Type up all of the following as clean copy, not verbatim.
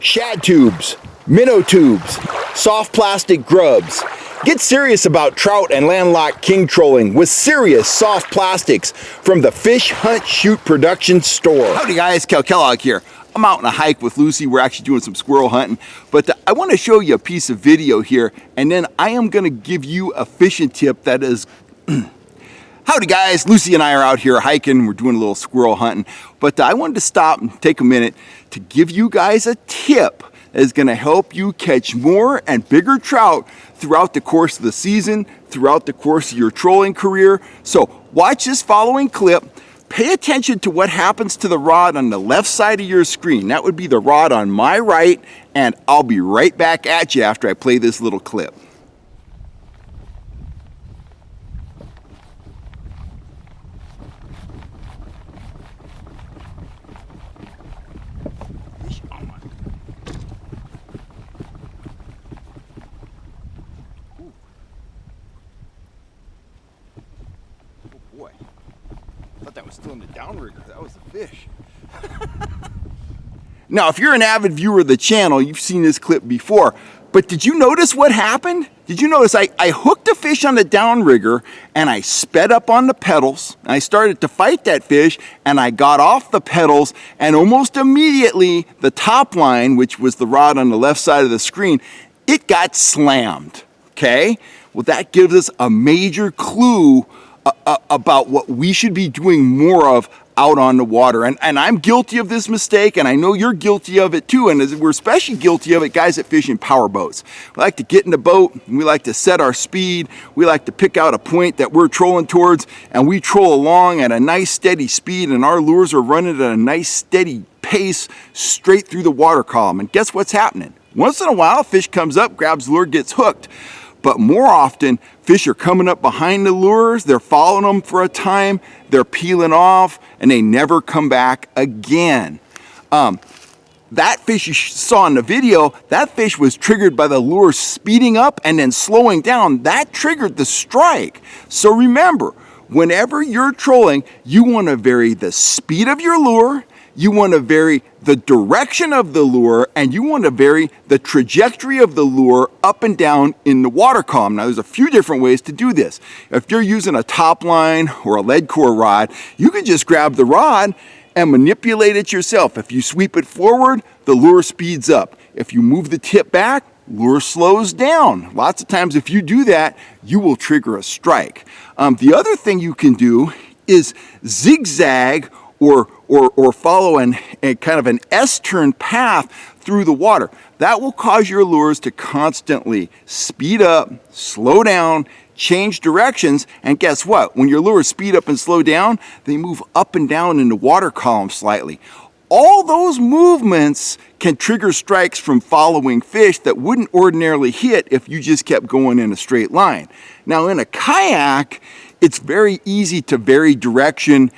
shad tubes, minnow tubes, soft plastic grubs. Get serious about trout and landlocked king trolling with serious soft plastics from the Fish Hunt Shoot Production store. Howdy guys, Cal Kellogg here. I'm out on a hike with Lucy. We're actually doing some squirrel hunting, but I want to show you a piece of video here, and then I am going to give you a fishing tip that is howdy guys, Lucy and I are out here hiking. We're doing a little squirrel hunting, but I wanted to stop and take a minute to give you guys a tip that is going to help you catch more and bigger trout throughout the course of the season, throughout the course of your trolling career. So watch this following clip. Pay attention to what happens to the rod on the left side of your screen. That would be the rod on my right, and I'll be right back at you after I play this little clip. Boy, I thought that was still in the downrigger. That was a fish. Now, if you're an avid viewer of the channel, you've seen this clip before, but did you notice what happened? Did you notice I hooked a fish on the downrigger and I sped up on the pedals and I started to fight that fish and I got off the pedals, and almost immediately the top line, which was the rod on the left side of the screen, it got slammed, okay? Well, that gives us a major clue about what we should be doing more of out on the water. And I'm guilty of this mistake, and I know you're guilty of it too, and we're especially guilty of it, guys that fish in power boats. We like to get in the boat, and we like to set our speed, we like to pick out a point that we're trolling towards, and we troll along at a nice steady speed, and our lures are running at a nice steady pace straight through the water column. And guess what's happening? Once in a while, a fish comes up, grabs the lure, gets hooked. But more often, fish are coming up behind the lures, they're following them for a time, they're peeling off, and they never come back again. That fish you saw in the video, that fish was triggered by the lure speeding up and then slowing down. That triggered the strike. So remember, whenever you're trolling, you want to vary the speed of your lure, you want to vary the direction of the lure, and you want to vary the trajectory of the lure up and down in the water column. Now, there's a few different ways to do this. If you're using a top line or a lead core rod, you can just grab the rod and manipulate it yourself. If you sweep it forward, the lure speeds up. If you move the tip back, lure slows down. Lots of times if you do that, you will trigger a strike. The other thing you can do is zigzag or follow a kind of an S-turn path through the water. That will cause your lures to constantly speed up, slow down, change directions, and guess what? When your lures speed up and slow down, they move up and down in the water column slightly. All those movements can trigger strikes from following fish that wouldn't ordinarily hit if you just kept going in a straight line. Now, in a kayak, it's very easy to vary direction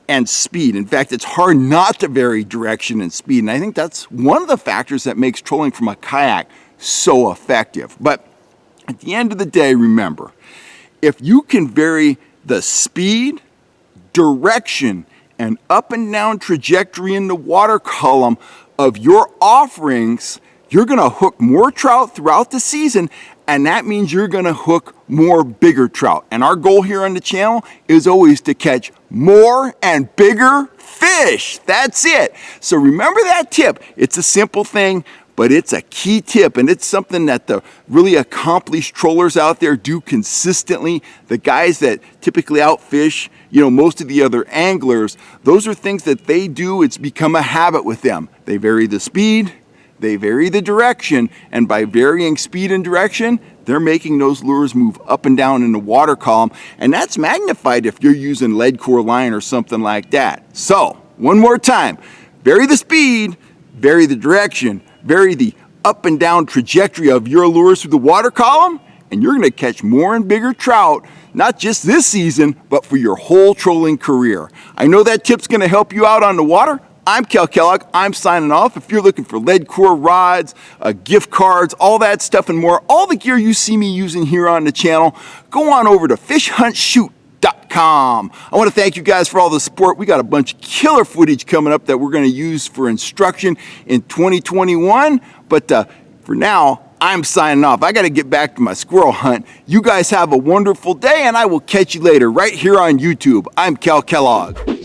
and speed. In fact, it's hard not to vary direction and speed, and I think that's one of the factors that makes trolling from a kayak so effective. But at the end of the day, remember, if you can vary the speed, direction, and up and down trajectory in the water column of your offerings, you're going to hook more trout throughout the season, and that means you're going to hook more bigger trout. And our goal here on the channel is always to catch more and bigger fish. That's it. So remember that tip. It's a simple thing, but it's a key tip, and it's something that the really accomplished trollers out there do consistently. The guys that typically outfish, most of the other anglers, those are things that they do. It's become a habit with them. They vary the speed, they vary the direction, and by varying speed and direction, they're making those lures move up and down in the water column, and that's magnified if you're using lead core line or something like that. So, one more time, vary the speed, vary the direction, vary the up and down trajectory of your lures through the water column, and you're going to catch more and bigger trout, not just this season, but for your whole trolling career. I know that tip's going to help you out on the water. I'm Cal Kellogg. I'm signing off. If you're looking for lead core rods, gift cards, all that stuff and more, all the gear you see me using here on the channel, go on over to Fish Hunt Shoot I want to thank you guys for all the support. We got a bunch of killer footage coming up that we're going to use for instruction in 2021. But for now, I'm signing off. I got to get back to my squirrel hunt. You guys have a wonderful day, and I will catch you later right here on YouTube. I'm Cal Kellogg.